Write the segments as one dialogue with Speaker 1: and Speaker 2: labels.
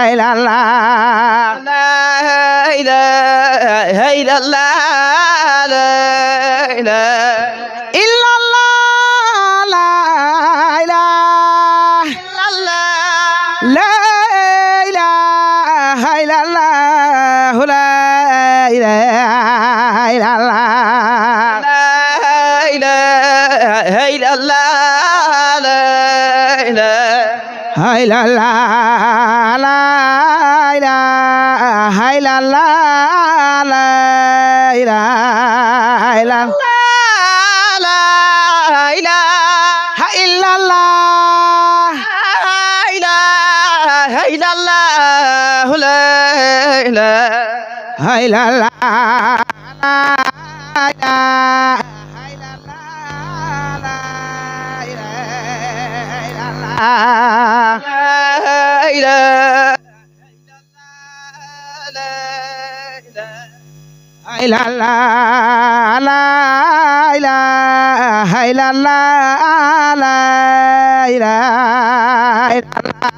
Speaker 1: Hai la la la la hai la la la la hai la la la hai la la hai la la la hai la la Hai la la la la hai la la la la hai la la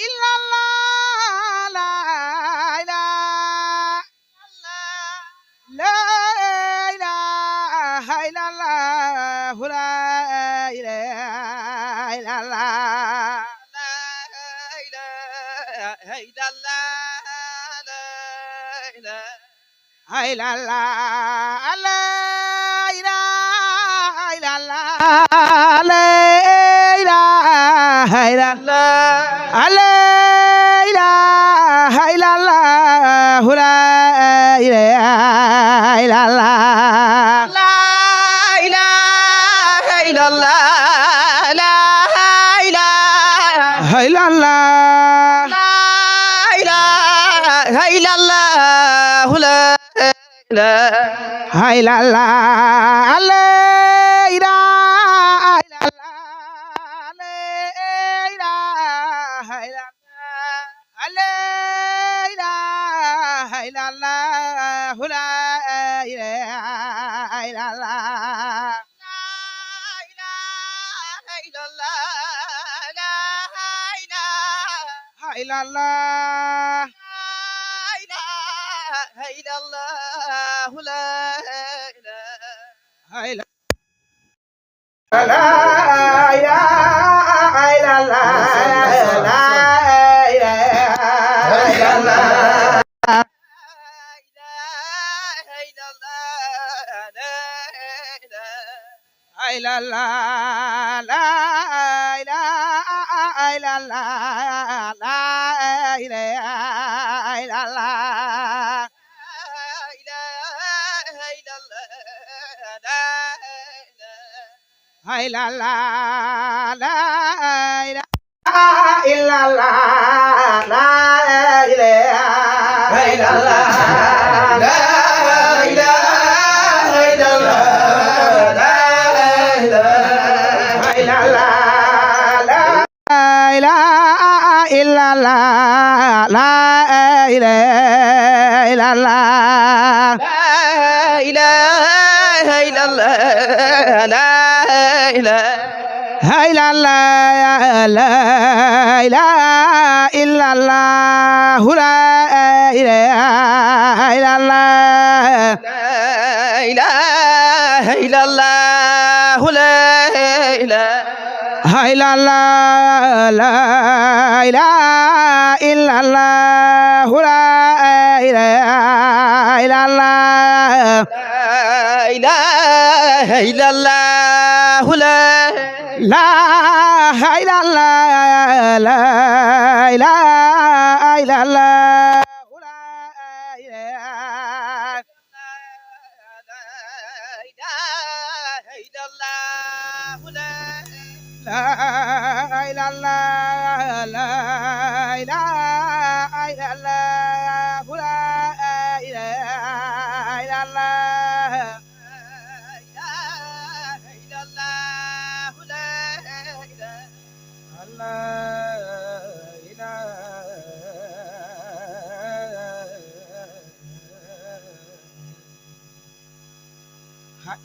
Speaker 1: illa la la la la ilaha illallah la ilaha illallah Hai la la la ilaha illallah la ilaha illallah la ilaha illallah la ilaha illallah la ilaha illallah la ilaha illallah Hai la la la hai la la la ira la ira hai la la ira hai la la la ira hai la la hai la la Hai la la la la la la la la la Hai la la la la illa la la Hai la la la ilaha illallah Hai la la la ilaha illallah la ilaha illallah la ilaha illallah la Hai la la la ilaha illallah la ilaha illallah la ilaha illallah la Hai la la la ilaha illallah la ilaha illallah la ilaha illallah la ilaha illallah la ilaha illallah La ilaha illallah la ilaha illallah la ilaha illallah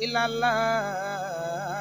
Speaker 1: illallah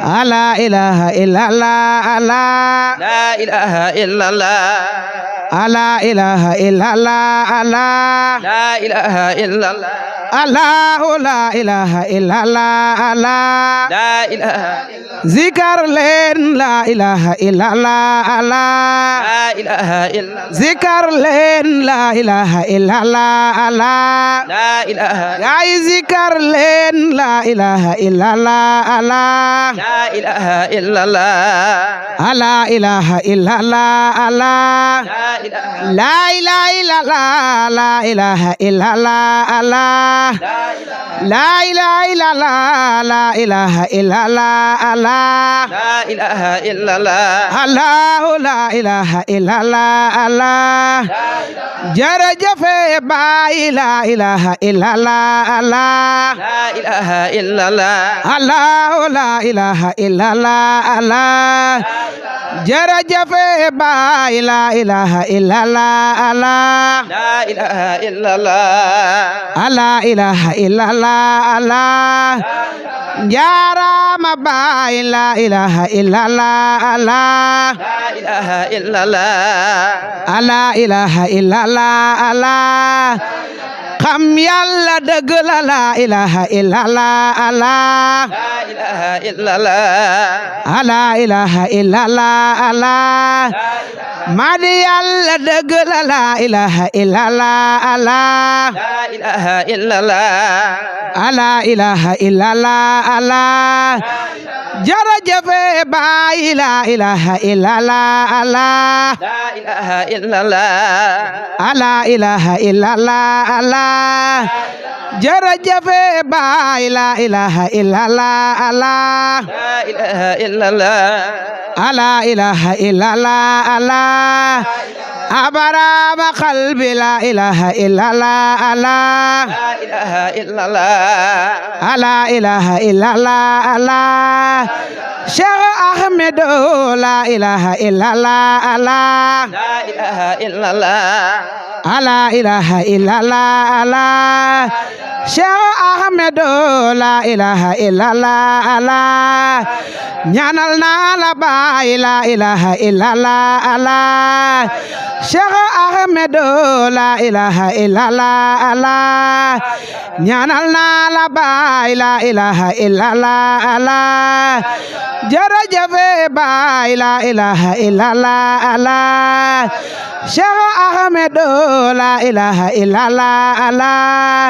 Speaker 1: لا إله إلا الله
Speaker 2: لا إله إلا الله
Speaker 1: لا إله إلا الله
Speaker 2: لا إله إلا الله
Speaker 1: الله لا إله إلا الله
Speaker 2: لا إله
Speaker 1: ذكر لين لا إله إلا الله
Speaker 2: لا إله إلا الله
Speaker 1: ذكر لين لا إله إلا الله
Speaker 2: لا إله
Speaker 1: يا ذكر لين لا إله إلا الله
Speaker 2: لا إله إلا الله
Speaker 1: لا إله إلا الله
Speaker 2: لا إله
Speaker 1: لا إله إلا الله لا إله إلا الله لا إله إلا الله
Speaker 2: لا إله إلا الله
Speaker 1: الله لا إله إلا الله جرجف باي لا إله إلا الله
Speaker 2: لا إله إلا الله
Speaker 1: الله لا إله إلا الله جرجف باي لا إله إلا الله
Speaker 2: لا إله إلا الله
Speaker 1: لا إله إلا الله جارام باي لا إله إلا الله
Speaker 2: لا إله إلا الله
Speaker 1: لا إله إلا الله xam yàlla dëgg la la ilaha illallah
Speaker 2: لا إله إلا الله
Speaker 1: la ilaha illallah madi yàlla dëgg la la ilaha illallah
Speaker 2: لا إله إلا الله
Speaker 1: la ilaha illallah jërëjëf baay la ilaha illallah
Speaker 2: لا إله إلا الله
Speaker 1: la ilaha illallah jërëjëf baay la ilaha illallah
Speaker 2: لا إله إلا الله
Speaker 1: la ilaha illallah abarama qalbi la ilaha illallah
Speaker 2: لا إله إلا الله
Speaker 1: la ilaha illallah Cheikh Ahmed la ilaha illallah
Speaker 2: لا إله إلا الله
Speaker 1: la ilaha illallah Cheikh Ahmed la ilaha illallah ñaanal naa la baay la ilaha illallah Cheikh Ahmed la ilaha illallah ñaanal naa la baay la ilaha illallah jërëjëf baay la ilaha illallah Cheikh Ahmed la ilaha illallah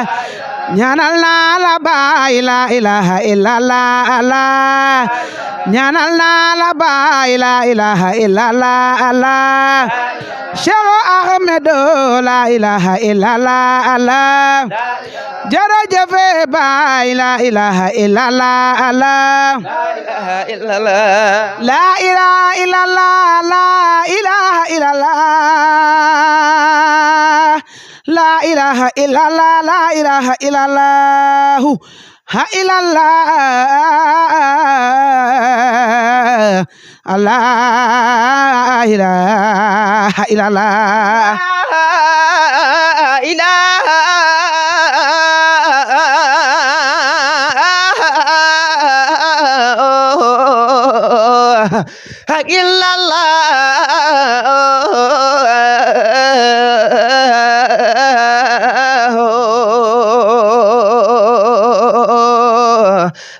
Speaker 1: ñaanal naa la baay la ilaha illallah ñaanal naa la baay la ilaha illallah Cheikh Ahmed la ilaha illallah jërëjëf baay la ilaha illallah
Speaker 2: لا إله إلا الله
Speaker 1: la ilaha illallah la ilaha illallah la ilaha illallah la ilaha illallah ha illallah la ilaha illallah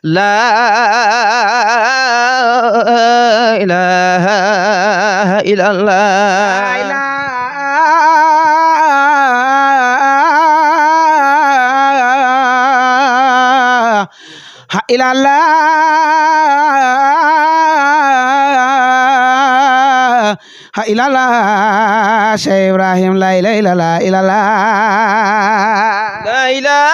Speaker 2: لا إله إلا الله لا إله إلا الله
Speaker 1: ha ilallah ha ilallah Cheikh Ibrahim la ilaha illallah ilallah
Speaker 2: لا إله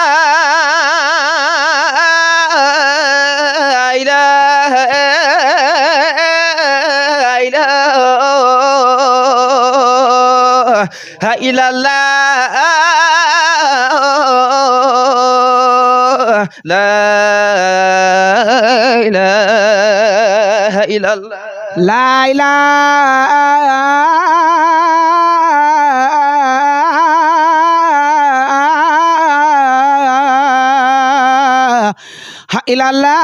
Speaker 2: إلا الله لا إله إلا الله
Speaker 1: la ilaha ha ilallah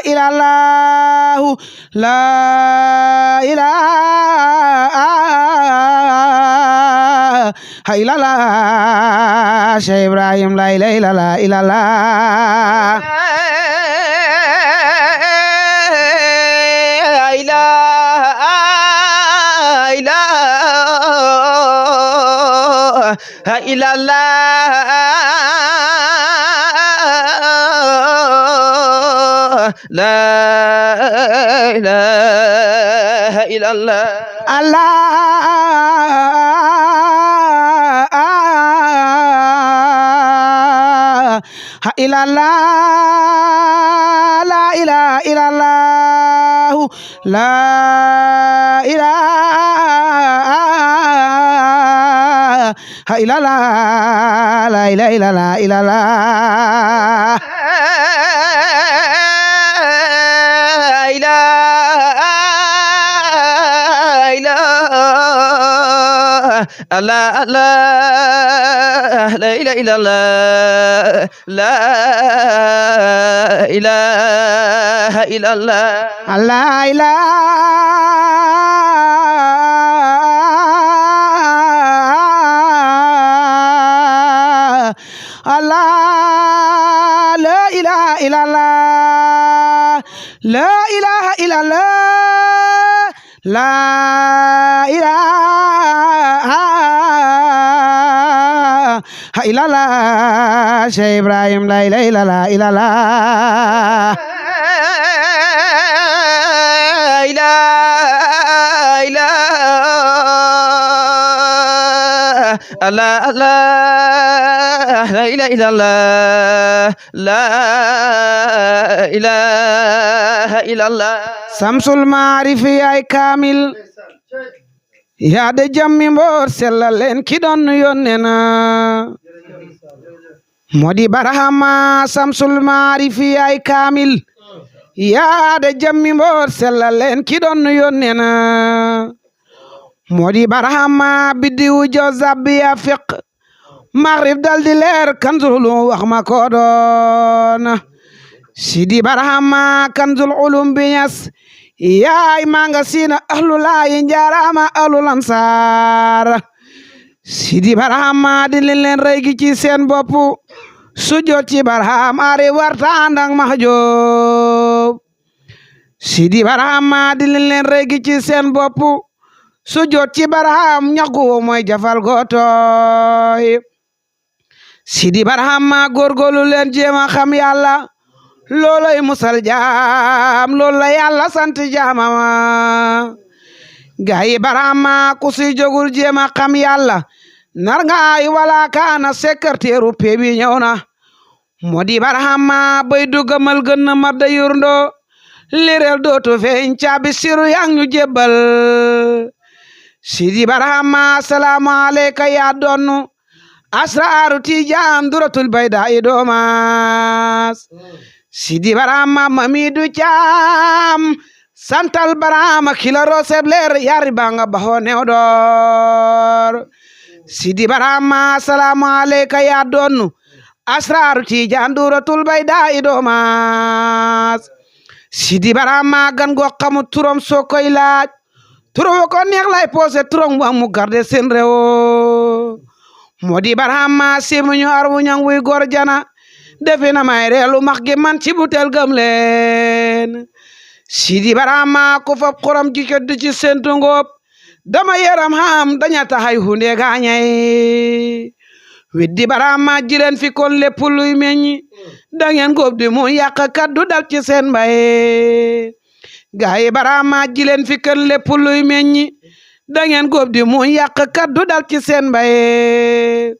Speaker 1: illallah la ilaha illallah Cheikh Ibrahim la ilaha illallah
Speaker 2: la ilaha illallah
Speaker 1: la ilaha illallah la ilaha illallah la ilaha illallah
Speaker 2: Allah Allah la ilaha illallah la ilaha illallah
Speaker 1: la ilaha illallah la ilaha illallah la ilaha illallah Cheikh Ibrahim la ilaha illallah
Speaker 2: Allah Allah la ilaha illallah la ilaha illallah
Speaker 1: Samsul Maarifi ay kaamil yaa de jammi mboor sellal leen ki doon yónnee na modi Barhama Samsul Maarifi ay kaamil yaa de jammi mboor sellal leen ki doon yónnee na modi Barhama biddiwu jo zabbi ya fiq maghrib daldi leer kanzul ulum wax ma ko doon Sidi Barhama kanzul ulum bi Ñas yaay manga sina ahlu laayi njaarama ahlul ansar Sidi Barhama di leen rey gi ci seen bopp sujjoot ci Barham ari warta àndak mahjoob Sidi Barhama di leen rey gi ci seen bopp sujjoot ci Barham ñagu mooy jafal gootoy Sidi Barhama góorgóorlu leen jéema xam Yàlla looloy musal jaam loolu la Yàlla sant jaamama gayi Barhama ku si jógul jéema xam Yàlla nar ngaay wala kaana secrétaire peebi ñëw na modi Barhama bay dugamal gën na mar da yurndo lirel dootu feeñ caabi siru yang ñu jébbal Sidi Barhama salaamu aleyka yaa doonu asraaru Tijaan duratul bayda i doomaas Sidi Barhama Mamidu Caam santal Barhama kila roseb leer yari banga baho newdor Sidi Barhama salaamu aleyka yaa doonu asraaru Tijaan duratul bayda i doomaas Sidi Barhama gan go xamut turam soo koy laaj turam ko neex lay posé turam wa mu garde seen réew modi Barhama simuñu arwu ñang wuy gor jana defe na may reelu max gi man ci butel gëm leen Sidi Barhama ko fop xorom ji ko ci sentu ngóob dama yaram ham daña taxay hunde gaañay weddi Barhama jileen fi kon lépp luy meññi da ngeen góob di mu yàq kaddu dal ci seen mbay gaay Barhama jileen fi kon lépp luy meññi da ngeen góob di mu yàq kaddu dal ci seen mbay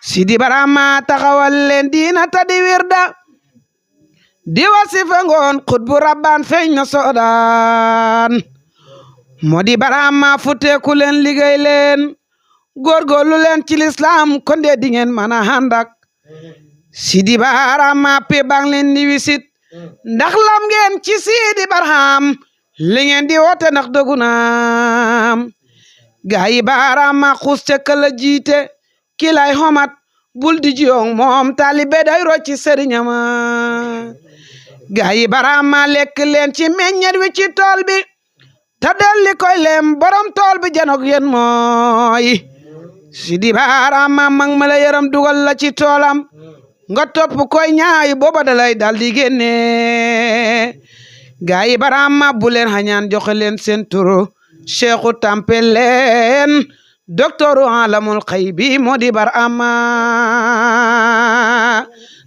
Speaker 1: Sidi Barhama taxawal leen diina ta di wirda di wasifa ngoon xutbu rabbaan feeñ na soodaan modi Barhama futteeku leen liggéey leen góorgóorlu leen ci lislaam kon de di ngeen mën a àndak Sidi Barhama pe bang leen di wisit ndax lam ngeen ci Sidi Barham li ngeen di woote ndax dogu naam gaay Barhama xuus ca kala jiite kilay xomat bul di jiyong moom taalibe day rocci sëriñama gayi barama lekk leen ci meññet wi ci tool bi ta dolli koy lem borom tool bi janok yéen mooy Sidi Barama mag ma la yaram dugal la ci toolam nga topp koy ñaay booba dalay dal di génne gayi Barama bu leen xañaan joxe leen seen turu Cheikhu tampel leen docteuru alamul xaybi moo di Barama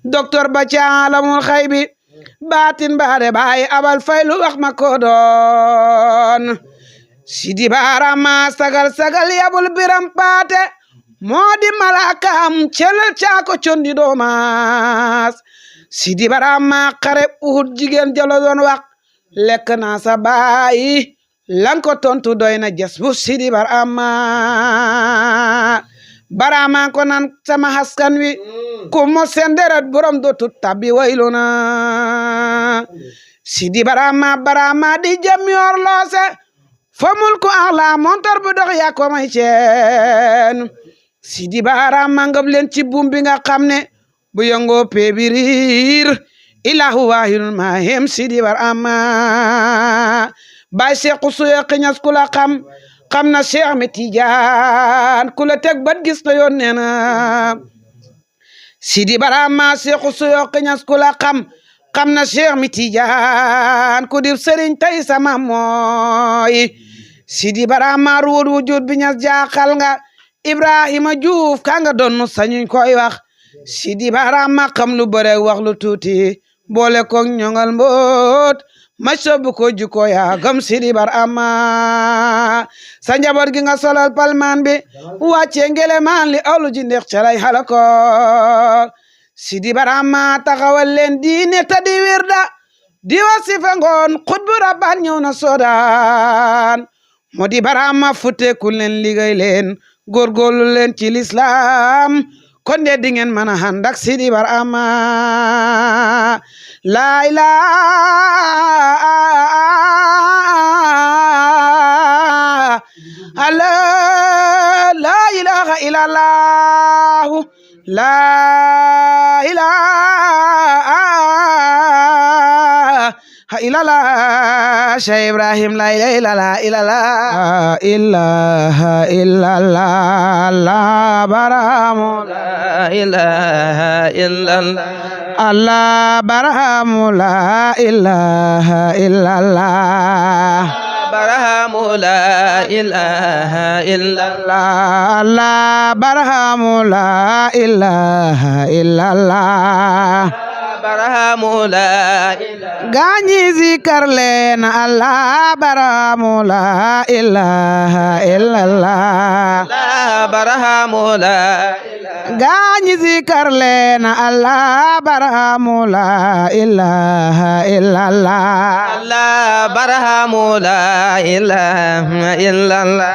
Speaker 1: docteur ba ca alamul xaybi baatin baare baay abal faylu wax ma ko doon Sidi Barama sagal sagal yabul biram paate moo di malakam celal caako condi doomaas Sidi Barama xare Uhud jigéen jalo doon wax lekk naa sa baay lan ko tontu doy na jas bu Sidi Barama ko nan sama haskan wi ku mo senderet borom dootu tabbi waylu na Sidi Barama di jam yor loose fa mulku ala montor bu dox yaa ko may ceen Sidi Barama ngëb leen ci buum bi nga xam ne bu yëngoo peebiriir ilahu waahidun mahem Sidi Barama bay Seexu suye xiñas ku la xam na Cheikh mi Tijaan ku la teg bat gis na yoon nee na Sidi Barama Seexu suye xiñas ku la xam na Cheikh mi Tijaan ku dib sëriñ tay sama mooy Sidi Barama ruwul wujud bi ñas jaaxal nga Ibrahima Juuf ka nga doon sañuñ koy wax Sidi Barama xam lu bëre wax lu tuuti boole ko ñongal mboot ma sobu ko juko ya gam Sidi Barama sa njaboot gi nga solal palmaan bi wàcce ngele maan li awlu ji ndex calay halako Sidi Barama taxawal leen diine ta di wirda di wasifa ngoon xutbu rabban ñëw na soodaan moo di Barama futteeku leen liggéey leen góorgóorlu leen ci lislaam kon de di ngeen mën a ànd ak Sidi Barama la ilaha illallah la ilaha illallah Cheikh Ibrahim la ilaha illallah la Barama
Speaker 2: la ilaha illallah
Speaker 1: Allah Barama la ilaha illallah
Speaker 2: Barama la ilaha illallah
Speaker 1: Allah Barama la ilaha illallah
Speaker 2: Barama la ilaha
Speaker 1: gaañi zikar leen Allah Barama la ilaha illallah
Speaker 2: Barama la ilaha
Speaker 1: gaañi zikar leen Allah Barama la ilaha illallah
Speaker 2: Barama la ilaha illallah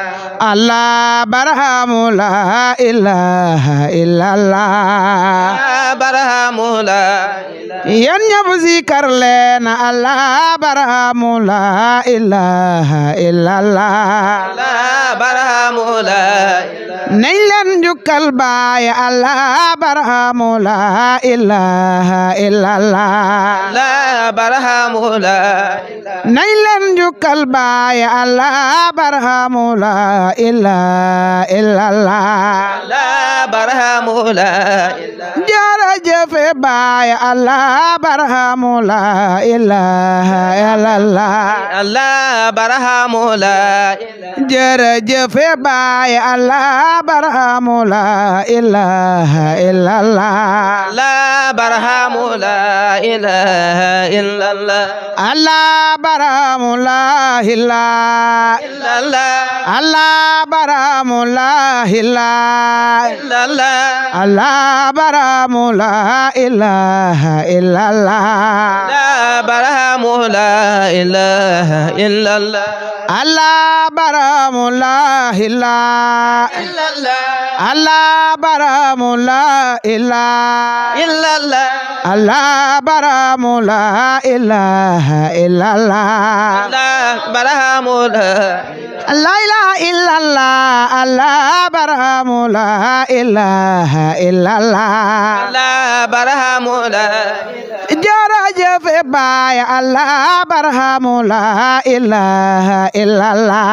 Speaker 1: Allah Barama la ilaha illallah
Speaker 2: Barama la
Speaker 1: yan ñëpp zikar leen Allah Barama la ilaha illallah
Speaker 2: Barama la ilaha
Speaker 1: nañ leen njukkal baay Allah Barama la ilaha illallah
Speaker 2: Barama la ilaha
Speaker 1: nañ leen njukkal baay Allah Barama la ilaha illallah
Speaker 2: Barama la ilaha
Speaker 1: jërëjëf baay Allah Barama la ilaha illallah
Speaker 2: Barama la ilaha
Speaker 1: jërëjëf baay Allah Barama la ilaha illallah
Speaker 2: Barama la ilaha illallah
Speaker 1: Allah Barama la ilaha Allah Barama la ilaha Allah Barama la ilaha illallah
Speaker 2: Barama la ilaha illallah
Speaker 1: Allah Barama la ilaha Allah Barama la ilaha
Speaker 2: illallah.
Speaker 1: Allah barahamu la ilaha illallah.
Speaker 2: Allah barahamu la
Speaker 1: La ilaha illallah. Allah barahamu la ilaha illallah.
Speaker 2: Allah barahamu la
Speaker 1: jërëjëf baay Allah barahamu la ilaha illallah.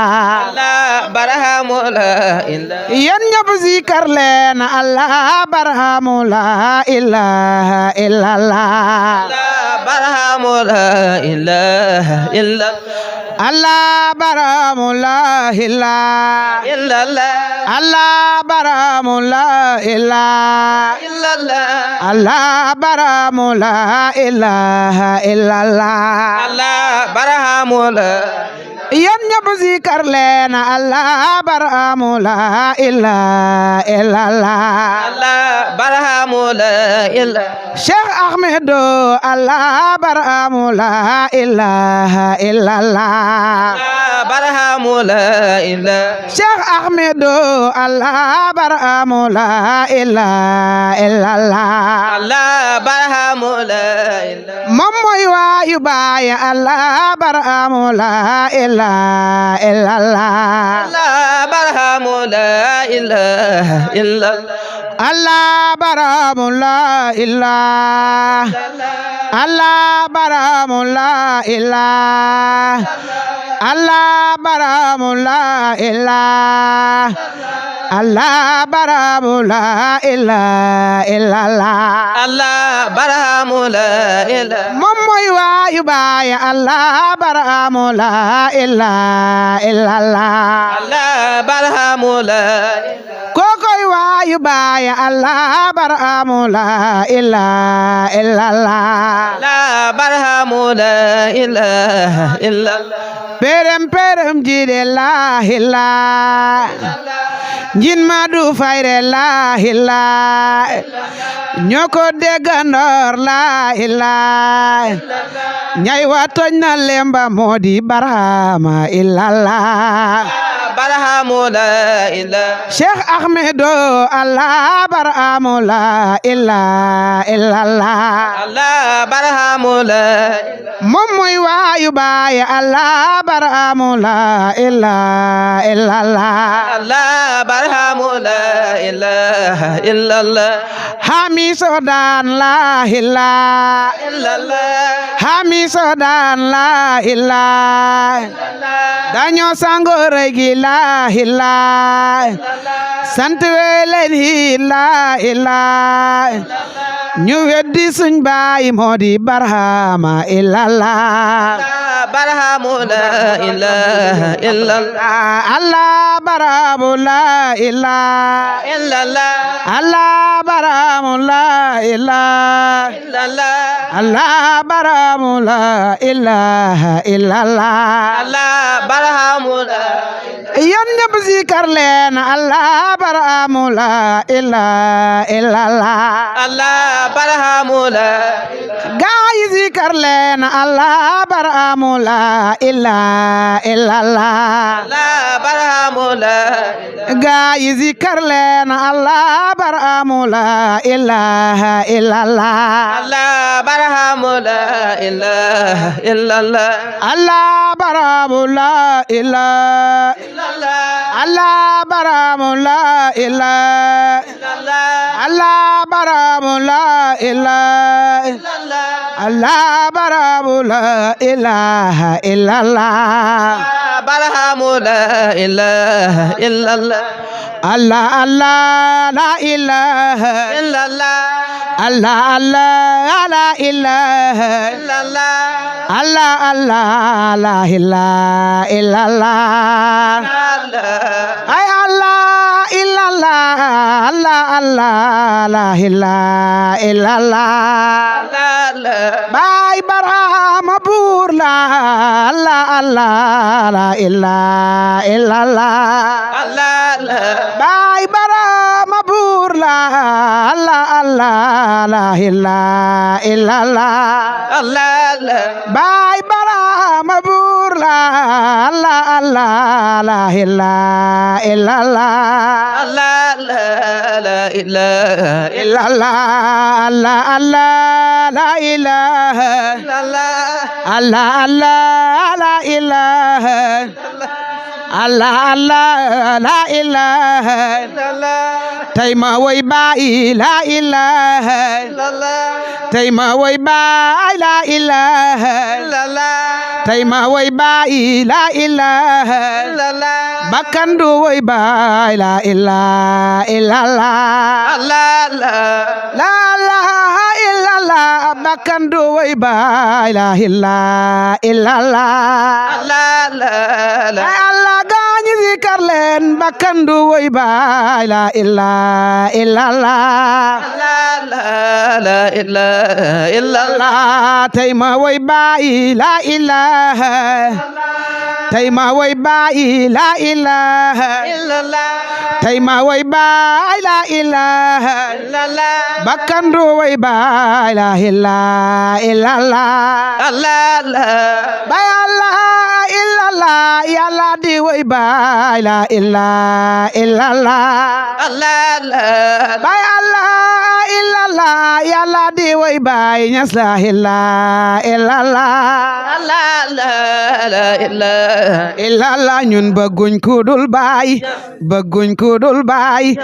Speaker 2: Allah barahamu la illallah.
Speaker 1: yéen ñëpp zikar leen Allah barahamu la ilaha illallah.
Speaker 2: Allah barahamu la ilaha illallah.
Speaker 1: Allah barahamu la ilaha
Speaker 2: illallah.
Speaker 1: Allah barahamu la ilaha
Speaker 2: illallah.
Speaker 1: Allah barahamu la ilaha illallah.
Speaker 2: Allah barahamu la
Speaker 1: yéen ñëpp zikar leen Allah barahamu la ilaha illallah.
Speaker 2: Allah barahamu la illallah.
Speaker 1: Cheikh Ahmedou Allah barahamu la ilaha illallah.
Speaker 2: Allah barahamu la illallah.
Speaker 1: Cheikh Ahmedou Allah barahamu la ilaha illallah.
Speaker 2: Allah barahamu la illallah.
Speaker 1: moom mooy waayu baay Allah barahamu la ilaha illallah.
Speaker 2: Allah barahamu la ilaha illallah.
Speaker 1: Allah barahamu la ilaha. Allah barahamu la ilaha. Allah barahamu la ilaha. Allah barahamu la ilaha illallah.
Speaker 2: Allah barahamu la illallah.
Speaker 1: moom mooy waayu baay Allah barahamu la ilaha illallah.
Speaker 2: Allah barahamu la illallah.
Speaker 1: kokoy waayu baay Allah barahamu la ilaha illallah.
Speaker 2: Allah barahamu la ilaha illallah.
Speaker 1: perem jide la ilaha. njin madu fayre la ilaha. ñoko degandor la ilaha. ñay wa toj na lemba modi barahama illallah.
Speaker 2: barahamu la ilaha.
Speaker 1: Cheikh Ahmedou Allah barahamu la ilaha illallah.
Speaker 2: Allah barahamu la illallah.
Speaker 1: moom mooy waayu baay Allah barahamu la ilaha illallah.
Speaker 2: Allah barahamu la ilaha illallah.
Speaker 1: hami sodan la ilaha.
Speaker 2: illallah.
Speaker 1: hami sodan la ilaha. dañoo sangore gi la ilaha. sant weleen hi la ilaha. ñu weddi suñ baay modi barahama illallah.
Speaker 2: barahamu la ilaha illallah.
Speaker 1: Allah barahamu la ilaha
Speaker 2: illallah.
Speaker 1: Allah barahamu la ilaha
Speaker 2: illallah.
Speaker 1: Allah barahamu la ilaha illallah.
Speaker 2: Allah barahamu la
Speaker 1: yéen ñëpp zikar leen Allah barahamu la ilaha illallah.
Speaker 2: Allah barahamu la
Speaker 1: gaay zikar leen Allah barahamu la ilaha illallah.
Speaker 2: Allah barahamu la
Speaker 1: gaay zikar leen Allah barahamu la ilaha illallah.
Speaker 2: Allah barahamu la ilaha illallah.
Speaker 1: Allah barahamu la ilaha. Allah barahamu la ilaha. Allah barahamu la ilaha. Allah barahamu la ilaha illallah.
Speaker 2: barahamu la ilaha illallah.
Speaker 1: Allah Allah la ilaha
Speaker 2: illallah.
Speaker 1: Allah Allah la ilaha
Speaker 2: illallah.
Speaker 1: Allah Allah la ilaha illallah. ay Allah illallah Allah Allah la ilaha illallah. Baay Barhama buur la Allah Allah la ilaha illallah. Baay Barhama buur la Allah Allah la ilaha illallah. Baay Barhama buur la Allah Allah la ilaha illallah.
Speaker 2: لا إله
Speaker 1: إلا الله الله الله لا إله
Speaker 2: إلا الله
Speaker 1: الله الله لا إله الله الله لا إله
Speaker 2: إلا الله
Speaker 1: tey ma woy baay la ilaha
Speaker 2: إلا الله
Speaker 1: tey ma woy baay la ilaha
Speaker 2: إلا الله
Speaker 1: tey ma woy baay la ilaha
Speaker 2: إلا الله
Speaker 1: bakkandu woy baay la ilaha illallah
Speaker 2: الله لا
Speaker 1: la ilaha illallah bakkandu woy baay la ilaha illallah
Speaker 2: لا
Speaker 1: ay Allah gaañi zikar leen bakkandu woy baay la ilaha illallah
Speaker 2: لا إله إلا الله
Speaker 1: la tey ma woy baay la ilaha tey ma woy baay la ilaha
Speaker 2: إلا الله
Speaker 1: tey ma woy baay la ilaha
Speaker 2: إلا الله
Speaker 1: bakkandu woy baay la ilaha illallah
Speaker 2: لا
Speaker 1: bay Allah illallah yàlla di woy baay la ilaha illallah bay Allah illallah yàlla di woy baay ñas la ilaha illallah
Speaker 2: لا إله
Speaker 1: illallah ñun bëgguñ ku dul baay bëgguñ ku dul baay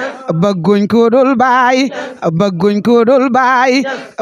Speaker 1: bëgguñ ku dul baay bëgguñ ku dul baay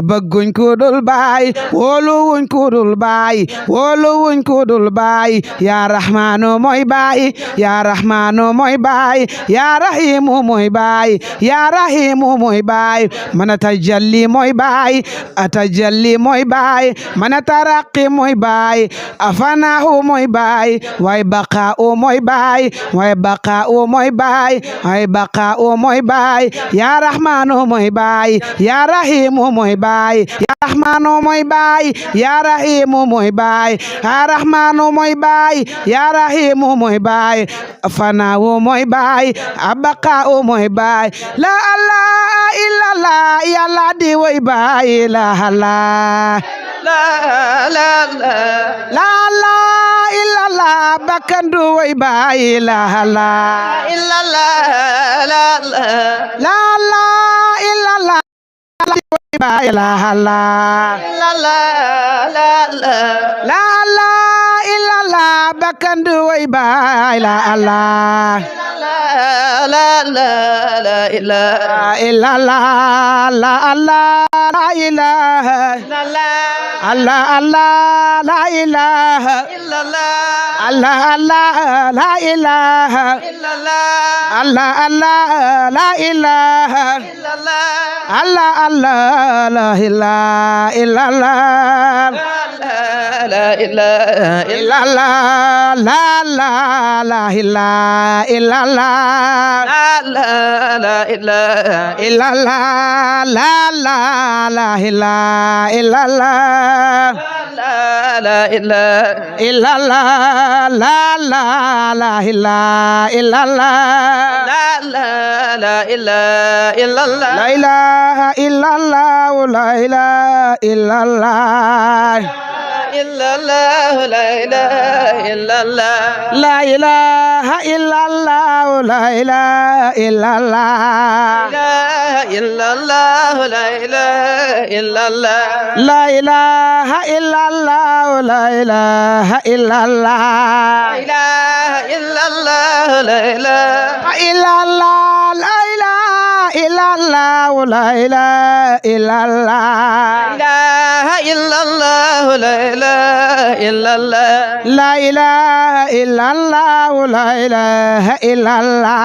Speaker 1: bëgguñ ku dul baay wóoluwuñ ku dul baay wóoluwuñ ku dul baay ya rahmanu mooy baay ya rahmanu mooy baay ya rahimu mooy baay ya rahimu mooy baay mana tajalli mooy baay atajalli mooy baay mana taraqi mooy baay afanahu mooy baay way baqa'u mooy baay way baqa'u mooy baay way baqa'u mooy baay ya rahmanu mooy baay ya rahimu mooy baay ya rahmanu mooy baay ya rahimu mooy baay ya rahmanu mooy baay ya rahimu mooy baay afanahu mooy baay abaqa'u mooy baay la ilaha illallah yàlla di way baay la ilaha la la illallah bakkandu way baay la la
Speaker 2: إلا الله
Speaker 1: la la illallah way baay la la
Speaker 2: إلا الله
Speaker 1: la la illallah bakkandu way baay la la
Speaker 2: لا إله
Speaker 1: illallah la Allah la ilaha
Speaker 2: إلا الله
Speaker 1: Allah Allah la ilaha
Speaker 2: إلا الله
Speaker 1: Allah Allah la ilaha
Speaker 2: إلا الله
Speaker 1: Allah Allah la ilaha
Speaker 2: إلا الله
Speaker 1: Allah Allah la ilaha illallah
Speaker 2: لا إله إلا
Speaker 1: illallah la la la ilaha illallah
Speaker 2: لا إله
Speaker 1: illallah la la la ilaha illallah
Speaker 2: لا إله
Speaker 1: illallah la la la ilaha illallah
Speaker 2: لا إله إلا الله
Speaker 1: la ilaha illallah la ilaha illallah
Speaker 2: إلا الله لا إله إلا الله
Speaker 1: la ilaha illallah la ilaha illallah
Speaker 2: لا إله إلا الله لا إله إلا الله
Speaker 1: la ilaha illallah la ilaha illallah
Speaker 2: لا إله إلا الله لا إله
Speaker 1: illallah la ilaha illallah la ilaha illallah
Speaker 2: لا إله إلا الله لا إله إلا الله
Speaker 1: la ilaha illallah la ilaha illallah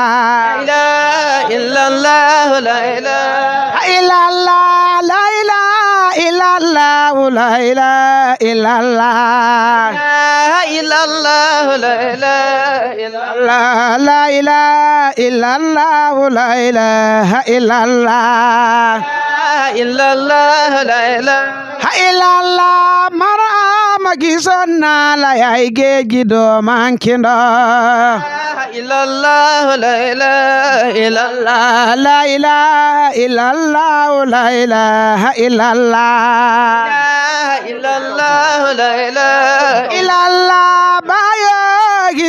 Speaker 2: لا إله إلا الله لا إله
Speaker 1: illallah la ilaha illallah la ilaha illallah
Speaker 2: لا إله إلا الله لا إله إلا الله
Speaker 1: la ilaha illallah la ilaha illallah
Speaker 2: لا إلا الله لا إله
Speaker 1: ha illallah marama gisoon naa la yaay géej gi doo manki ndox
Speaker 2: إلا الله لا إله إلا الله
Speaker 1: la ilaha illallah la ilaha illallah
Speaker 2: لا إلا الله لا إله
Speaker 1: illallah bayo gi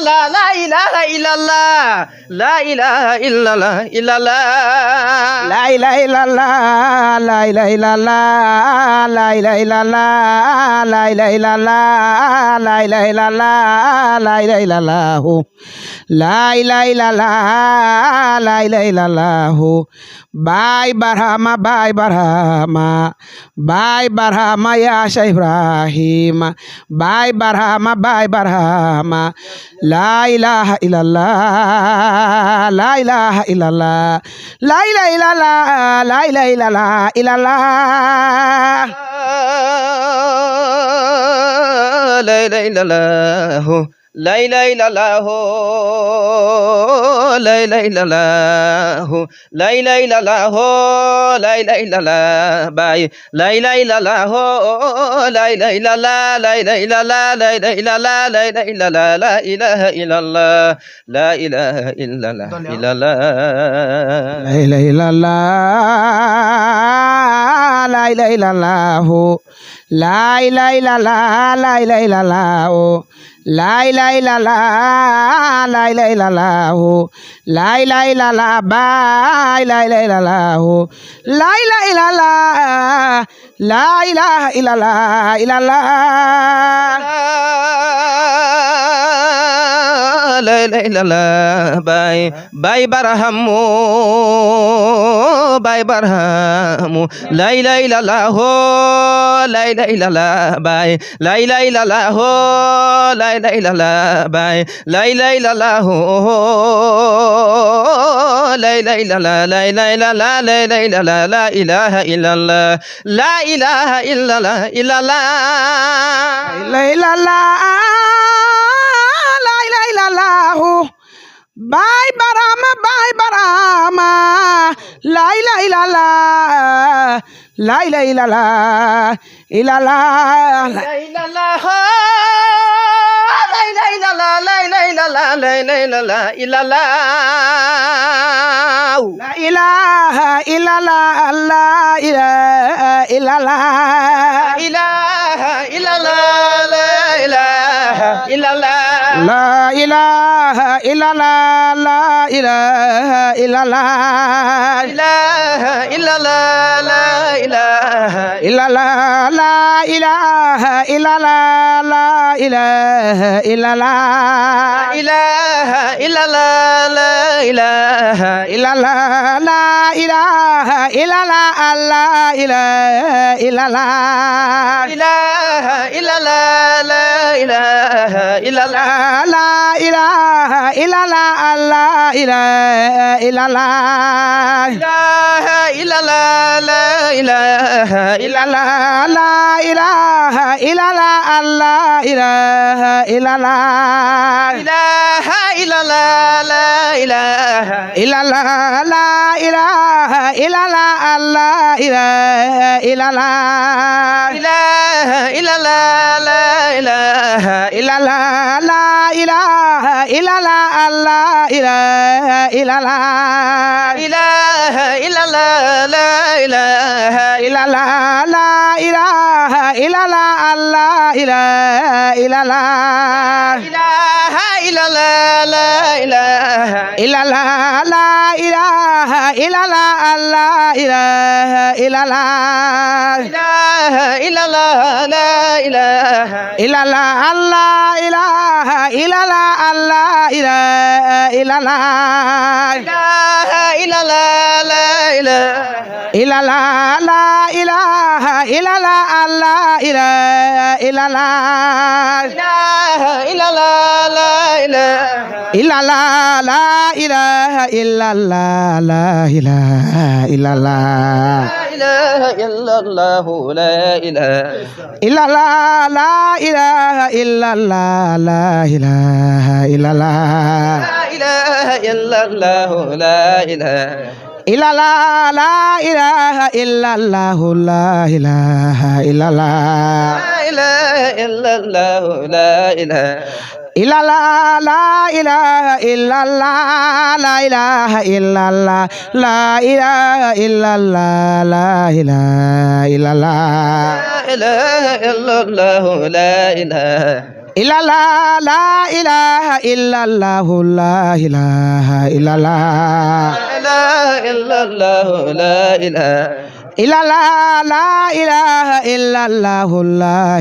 Speaker 2: illallah, la ilaha illallah, la ilaha illallah, illallah.
Speaker 1: La ilaha illallah, la ilaha illallah, la ilaha illallah, la ilaha illallah, la ilaha illallah, la ilaha illallah, la ilaha illallah, la ilaha illallah. Baay Barhama, Baay Barhama, Baay Barhama ya Cheikh Ibrahima, Baay Barhama, Baay Barhama, la ilaha illallah, la ilaha illallah, la ilaha illallah, la ilaha illallah, illallah.
Speaker 2: La ilaha illallah, la ilaha illallah, la ilaha illallah, la ilaha illallah, la ilaha illallah, Baay, la ilaha illallah, la ilaha illallah, la ilaha illallah, la ilaha illallah, la ilaha illallah, la ilaha illallah, la ilaha illallah, illallah.
Speaker 1: La ilaha illallah, la ilaha illallah, la ilaha illallah, la ilaha illallah, la ilaha illallah, la ilaha illallah, la ilaha illallah, Baay, la ilaha illallah, la ilaha illallah, la ilaha illallah, illallah.
Speaker 2: La ilaha illallah, Baay, Baay Barhamu, Baay Barhamu, la ilaha illallah, la ilaha illallah, Baay, la ilaha illallah, la ilaha illallah, Baay, la ilaha illallah, la ilaha illallah, la ilaha illallah, la ilaha illallah, la ilaha illallah, la ilaha illallah, illallah.
Speaker 1: La ilaha illallah, Baay Barhama, Baay Barhama, la ilaha illallah, la ilaha illallah, illallah.
Speaker 2: La ilaha illallah, la ilaha illallah, la ilaha illallah, la ilaha illallah, illallah.
Speaker 1: La ilaha illallah, la ilaha illallah.
Speaker 2: La ilaha illallah, la ilaha illallah.
Speaker 1: La ilaha illallah, la ilaha illallah.
Speaker 2: ilaha illallah, la ilaha
Speaker 1: Illallah, la ilaha illallah, la ilaha illallah.
Speaker 2: ilaha illallah, la ilaha
Speaker 1: Illallah, la ilaha illallah, la ilaha illallah.
Speaker 2: ilaha illallah, la ilaha illallah.
Speaker 1: La ilaha illallah, la ilaha illallah.
Speaker 2: ilaha illallah, la ilaha
Speaker 1: Illallah, la ilaha illallah, la ilaha illallah.
Speaker 2: ilaha illallah, la ilaha
Speaker 1: Illallah, la ilaha illallah, la ilaha illallah.
Speaker 2: ilaha illallah, la ilaha
Speaker 1: Illallah, la ilaha illallah, la ilaha illallah.
Speaker 2: ilaha illallah, la ilaha
Speaker 1: Illallah, la ilaha illallah, la ilaha illallah.
Speaker 2: ilaha illallah, la ilaha
Speaker 1: Illallah, la ilaha illallah, la ilaha illallah.
Speaker 2: ilaha illallah, la ilaha
Speaker 1: Illallah, la ilaha illallah, la ilaha illallah.
Speaker 2: ilaha illallah, la ilaha
Speaker 1: Illallah, la ilaha illallah, la ilaha illallah.
Speaker 2: ilaha illallah, la ilaha
Speaker 1: Illallah, la ilaha illallah, la ilaha illallah.
Speaker 2: la ilaha illallah, la ilaha
Speaker 1: Illallah, la ilaha illallah, la ilaha illallah.
Speaker 2: la ilaha illallah, la ilaha
Speaker 1: Illallah, la ilaha illallah, la ilaha illallah.
Speaker 2: la ilaha illallah, la ilaha
Speaker 1: Illallah, la ilaha illallah, la ilaha illallah, la ilaha illallah, la ilaha illallah.
Speaker 2: la ilaha illallah, la ilaha
Speaker 1: illallah la ilaha illallah la ilaha illallah
Speaker 2: la ilaha
Speaker 1: illallah la ilaha illallah la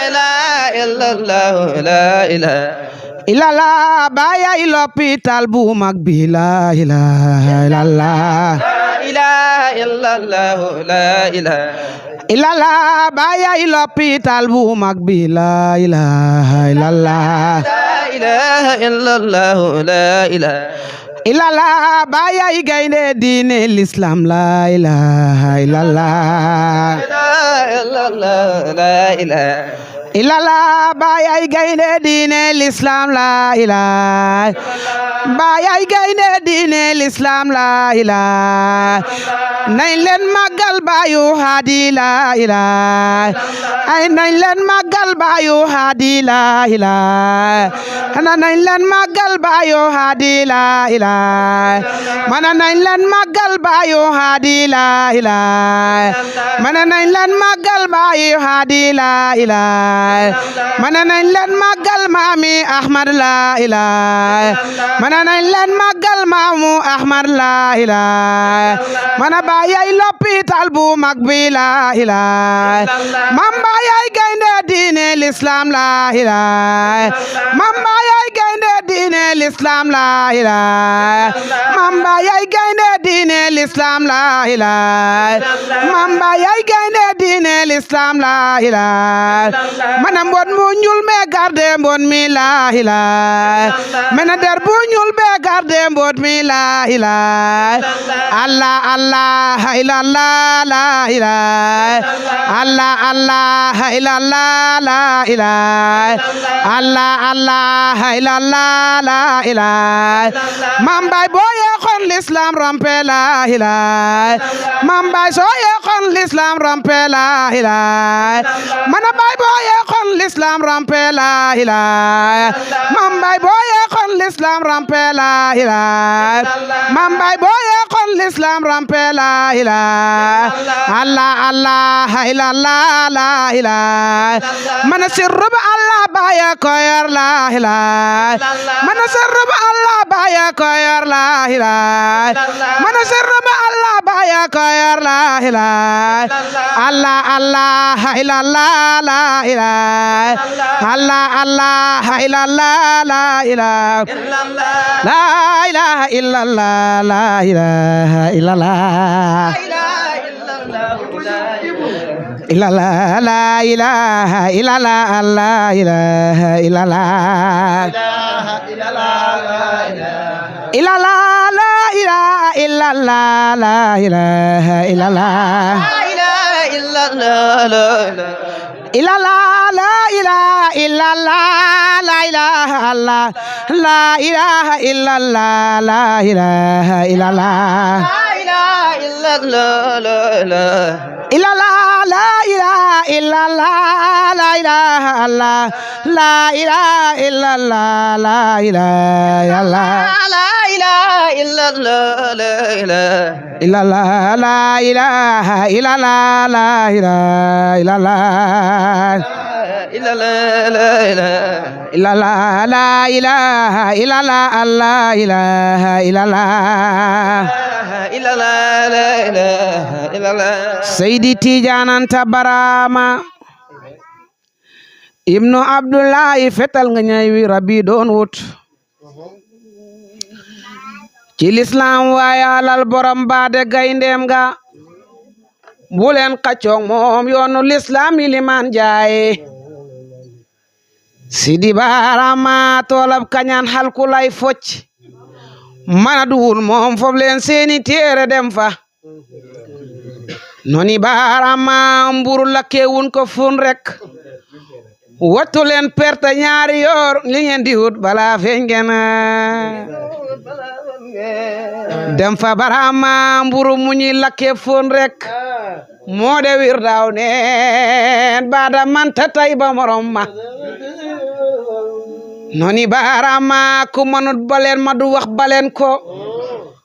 Speaker 1: ilaha illallah
Speaker 2: la ilaha
Speaker 1: illallah bayay l'hôpital bu mag bi la ilaha illallah
Speaker 2: la ilaha
Speaker 1: illallah bayay l'hôpital bu mag bi la ilaha illallah
Speaker 2: la ilaha
Speaker 1: illallah bayay gaynde diine l'islam la ilaha illallah
Speaker 2: la ilaha
Speaker 1: illallah bayay gaynde diine l'islam la ilaha bayay gaynde diine l'islam la ilaha nañ leen màggal bayu hadi la ilaha ay nañ leen màggal bayu hadi la ilaha ana nañ leen màggal bayu hadi la ilaha mana nañ leen màggal bayu hadi la ilaha mana nañ leen màggal bayu hadi la ilaha mana nañ leen màggal maami Ahmad la ilaha mana nañ leen màggal maamu Ahmad la ilaha mana bayay l'hôpital bu mag bi la ilaha mam bayay gaynde diine l'islam la ilaha mam bayay gaynde diine l'islam la ilaha mam bayay gaynde diine l'islam la ilaha mam bayay gaynde diine l'islam la ilaha mana mbon mu ñuul me garde mbon mi la ilaha mana der bu ñuul be garde mbon mi la ilaha Allah Allah illallah la ilaha Allah Allah illallah la ilaha Allah Allah illallah la ilaha mam bay boye xon l'islam rampe la ilaha mam bay soye xon l'islam rampe la ilaha mana bay boye xon l'islam rampe la ilaha mam bay boye xon l'islam rampe la ilaha mam bay boye xon l'islam rampe la ilaha Allah Allah illallah la ilaha mana sirru ba Allah baya ko yor la ilaha mana sirru ba Allah baya ko yor la ilaha mana sirru ba Allah baya ko yor la ilaha Allah Allah illallah la ilaha Allah Allah illallah la ilaha la ilaha illallah la ilaha illallah illallah la ilaha illallah la ilaha illallah illallah la ilaha illallah la ilaha illallah illallah la ilaha illallah la ilaha Allah la ilaha illallah la ilaha illallah illallah la ilaha illallah la ilaha Allah la ilaha illallah la ilaha illallah la ilaha illallah la ilaha illallah illallah la ilaha illallah la ilaha illallah Seydi Tidiane Anta Barama ibnu Abdullahi fetal nga ñay wi rabbi doon wut ci l'islam waaye alal borom baade gayndeem ga bu leen xaccoog moom yoonu l'islam yi limaan jaay Sidi Barama toolab kañaan halkulay focc mana duwul moom fof leen seeni téere dem fa noni Barama mburu lakkewun ko fun rek wattu leen perte ñaari yoor li ngeen di wut bala feeñ ngeen dem fa Barama mburu muñi lakke fun rek moo de wir daaw neen baada manta tay ba morom ma noni Barama ku manut baleen ma du wax baleen ko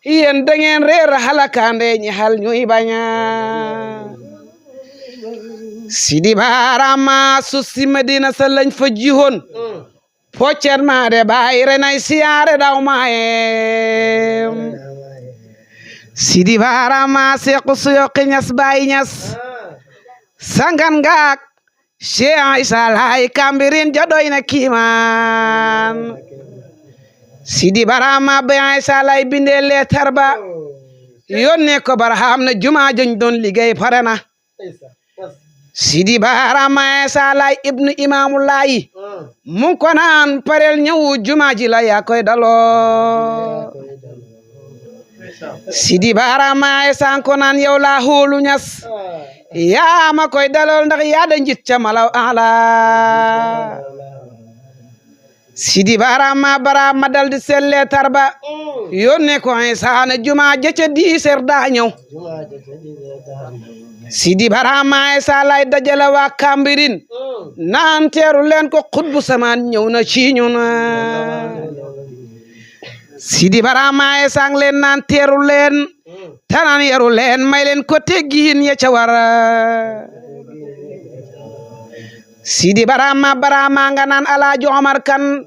Speaker 1: yéen da ngeen reer halakande ñi hal ñuy baña Sidi Barama susi Medina sa lañ fa jiwoon poccet ma de baay renay siyaare daw maayem Sidi Barama Seeku Suyoki Ñas Baay Ñas sangan ngaak Cheikh Isa Laay Kambirin jadoy na kiimaan Sidi Barama Baay Isa Laay binde leetar ba yónnee ko Barham na jumaa jañ doon liggéey pare na Sidi Barama Isa Laay ibnu Imaamu Laay mu ko naan parel ñëwu jumaa ji la yaa koy daloo Sidi Barama Isa ko naan yow laa hóolu Ñas yaa ma koy dalol ndax yaa da njit ca malaw ala Sidi Barama dal di selle tarba yónnee ko Isa na jumaa ja ca 10 heures daa ñëw Sidi Barama Isa Laay dajale waa Kambirin naan teeru leen ko xutbu samaan ñëw na ci ñun Sidi Barama Isa leen naan teeru leen tanan yaru leen may leen ko teggiin ya ca war Sidi Barama nga naan Alaaji Omar Kan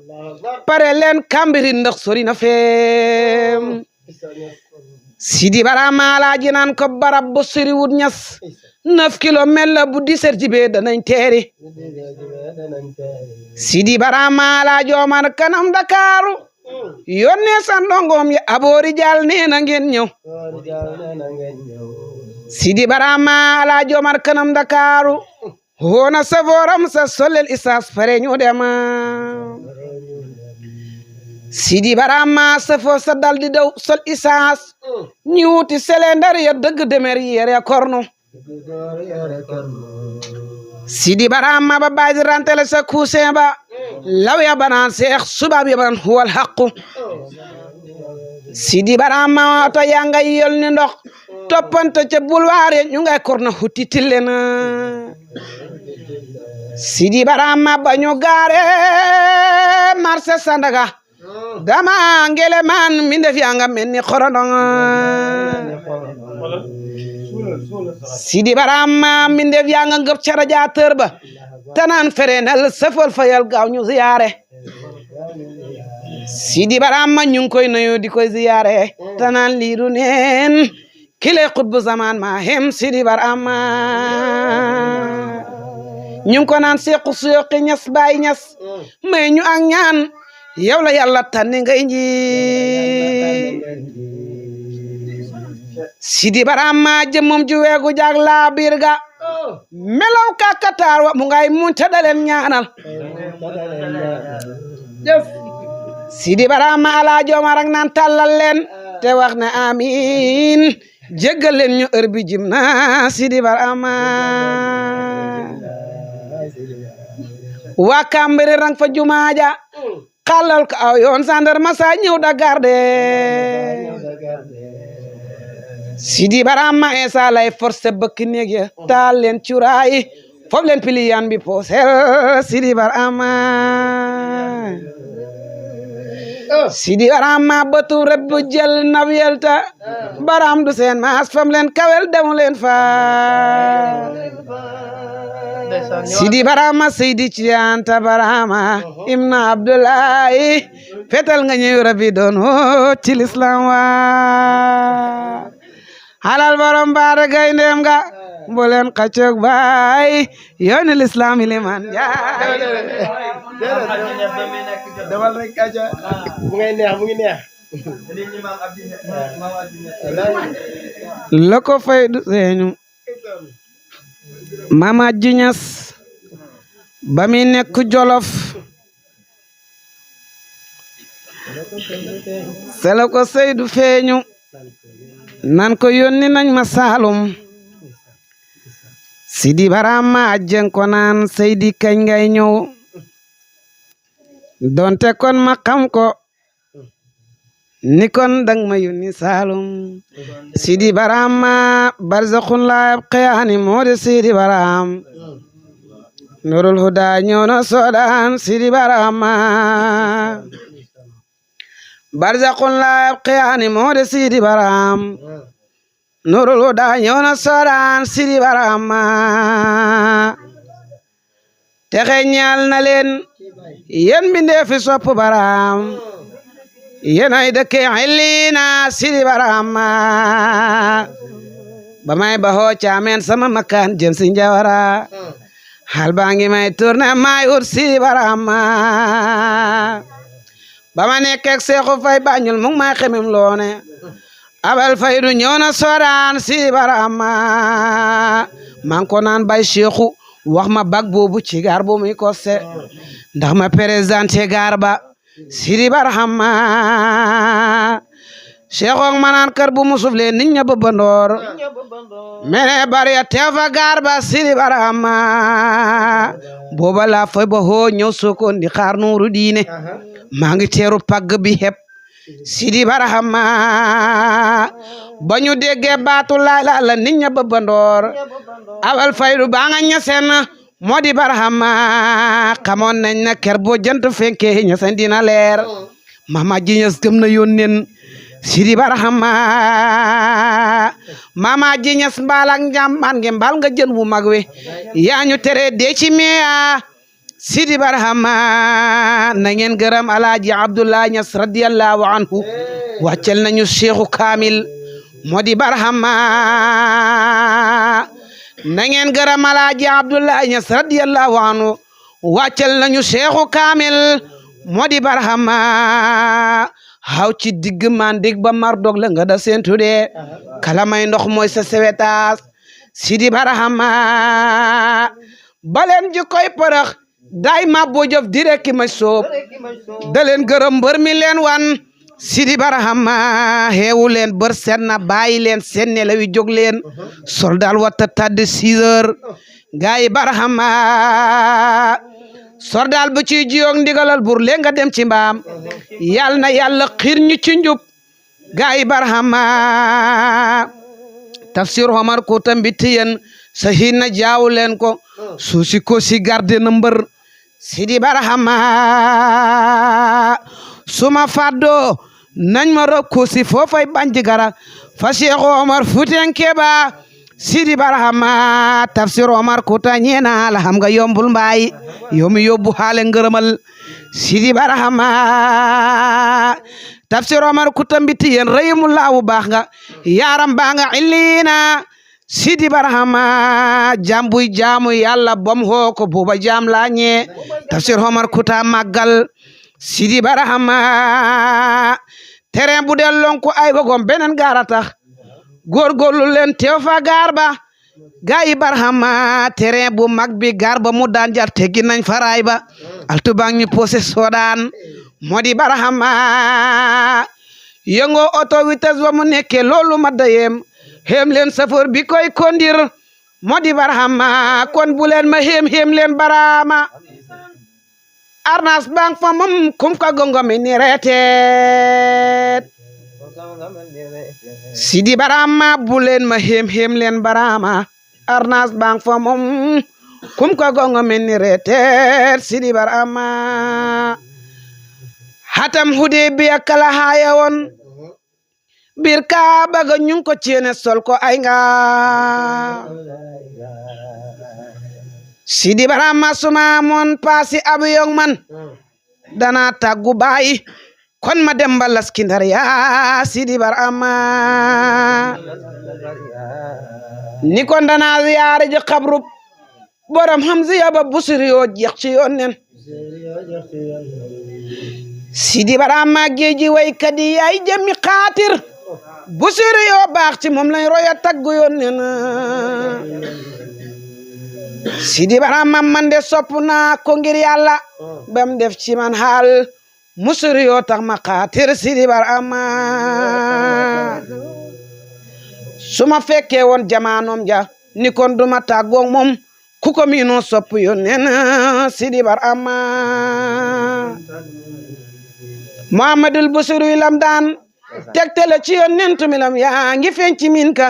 Speaker 1: pare leen Kambirin ndax sori na feem Sidi Barama Alaaji naan ko barab bu sori wut Ñas 9 kilomètres la bu 10 heures jibee danañ teeri Sidi Barama Alaaji Omar Kanam Dakaru yónnee sa ndongoom ya aboori jaal nee na ngeen ñëw Sidi Barama Alaaji Omar Kanam Dakaru hoona saforam sa solel isaas fare ñu dem Sidi Barama safo sa daldi daw sol isaas ñuuti selendar ya dëgg demer yere kornu Sidi Barama ba baadi rantele sa kuuseen ba law ya banaan seex subaab ya banaan huwal haqu Sidi Barama to yaa nga yol ni ndox toppante ca bulwaare ñu ngay korna hutti tillena Sidi Barama ba ñu gaare marché Sandaga dama ngele man mi def yaa nga mel ni xorondong Sidi Barama mi def yaa nga ngëp ca radiateur ba tanaan ferenal safol fayal gaaw ñu ziyaare Sidi Barama ñu ngi koy nuyu di koy ziyaare tanaan liiru neen kile xutbu zaman ma hem Sidi Barama ñu ngi ko naan Seeku Suyoki Ñas Baay Ñas may ñu ak ñaan yow la yàlla tànni ngay nji Sidi Barama jëmmum ju weegu jag laa biir ga melaw kakataar wa mu ngay mun ta daleen ñaanal Sidi Barama Alaaji Omar ak naan tàllal leen te wax ne amiin jéggal leen ñu heure bi jim na Sidi Barama waa Kambirin rang fa jumaaja xalal ko aw yoon sandarma sa ñëw da garde Sidi Barama Isa Laay forcé bëkk néeg ya taal leen cuuraay fof leen piliyan bi poosel Sidi Barama Sidi Barama bëtu rëbb jël nawelta baram du seen maas fam leen kawel demu leen fa Sidi Barama Seydi Ciyanta Barama Ibna Abdullahi fetal nga ñëw rabi doon ci l'islam wa halal borom baara gayndeem nga mboleen xaccoog baay yooni l'islam iliman
Speaker 3: demal rek aja mu ngi neex
Speaker 1: la ko fay du seeñu Mama Ñas ba mi nekk Jolof sela ko Seydu feeñu nan ko yónni nañ ma Saalum Sidi Barama ajjen ko naan Seydi kañ ngay ñëw donte kon ma xam ko ni kon dang ma yónni Saalum Sidi Barama barzakhun la yabqiyaani moo de Sidi Barama Nurul Huda ñëw na Soodaan Sidi Barama barzakhun la yabqiyaani moo de Sidi Barama nurul huda ñëw na soodaan Sidi Barhama texe ñaal na leen yéen mbindee fi sopp baram yéen ay dëkke xilliina Sidi Barhama ba may baxoo caameen sama makkaan jëm si njawara hal baa ngi may tourné may ut Sidi Barhama ba ma nekkeek Seexu Fay Bañul mu ngi may xemem loone abal faydu ñëw na soodaan Sidi Barhama man ko naan bay Seexu wax ma bag boobu ci gaar bu muy koste ndax ma présenté gaar ba Sidi Barhama Seexu ma naan kër bu musuf leen nit ña bëbandoor mene bari ya teew fa gaar ba Sidi Barhama booba la fay ba hoo ñëw Sokone di xaar nuuru diine maa ngi teeru pagg bi heb Sidi Barhama ba ñu déggee baatu laay la la nit ña bëbandoor abal faydu baa nga ñaseen moo di Barhama xamoon nañ na ker boo jant fenke ñaseen dina leer mama ji ñas gëm na yónneen Sidi Barhama mama ji ñas mbaalak njàmbaan nge mbaal nga jën wu mag we yaa ñu tere dee ci meya Sidi Barhama na ngeen gërëm alaaji Abdoulaye Ñas radiyallahu anhu wàccel nañu Seexu Kaamil moo di Barhama na ngeen gërëm alaaji Abdoulaye Ñas radiyallahu anhu wàccel nañu Seexu Kaamil moo di Barhama haw ci digg man dig ba mar dog la nga da seentu de kala may ndox mooy sa sewetaas Sidi Barhama baleen ji koy përëx day ma boo jëf direki ma soob da leen gërëm mbër mi leen wan Sidi Barhama xeewu leen bër seen na bàyyi leen seen ne la wi jóg leen soldal wata tàdd 6 heures gaay Barhama soldal bu ci jiyoog ndigalal bur leen nga dem ci mbaam yal na yàlla xiir ñu ci njub gaay Barhama tafsir Omar ko tambiti yen sahin na jaaw leen ko suusi ko si garde na mbër Sidi Barhama suma faddo nañ ma rob ko si foofay banji gara fa Cheikh Omar Fouteen Keba Sidi Barhama tafsir Omar Kuta ñeena la xam nga yombul mbaay yomi yóbbu xaale ngërëmal Sidi Barhama tafsir Omar Kuta mbiti yen rëymu laawu baax nga yaaram baa nga illiina Sidi Barhama jambuy jaamu yàlla bom hoo ko buuba jaam laa ñee tafsir Omar Kuta màggal Sidi Barhama terrain bu del lonku ay wagom beneen gaara tax góorgóorlu leen teew fa gaar ba gaay Barhama terrain bu mag bi gaar ba mu daan jar teggi nañ faraay ba altu bang ñu posé soodaan moo di Barhama yëngo auto vitesse ba mu nekke loolu ma dayem xéem leen safoor bi koy kondir moo di Barhama kon bu leen ma xéem leen Barhama arnas bang fa moom kum ka gongomi ni reeteet Sidi Barhama bu leen ma xéem leen Barhama arnas bang fa moom kum ka gongomi ni reeteet Sidi Barhama hatam Hudaybiya kala haya won bir Kaaba ga ñu ko ceene sol ko ay nga Sidi Barhama suma mon paasi avion man dana taggu baay kon ma dem balas ki Ndar ya Sidi Barhama ni kon dana ziyaare ji xabru borom Hamziya ba Busiri yoo jeex ci yoon nen Sidi Barhama géeji waykat yi yaay jëmmi xaatir Busiri yoo baax ci moom lañ roya taggu yoon nen Sidi Barhama man de sopp naa ko ngir yàlla bam def ci man xaal Busiri yoo tax ma xaatir Sidi Barhama su ma fekkee woon jamaanom ja ni kon duma tàggoog moom ku ko miinoo sopp yoon nen Sidi Barhama Muhammadul Busiri lam daan tegtale ci yoon nen tumilam yaa ngi feeñ ci min ka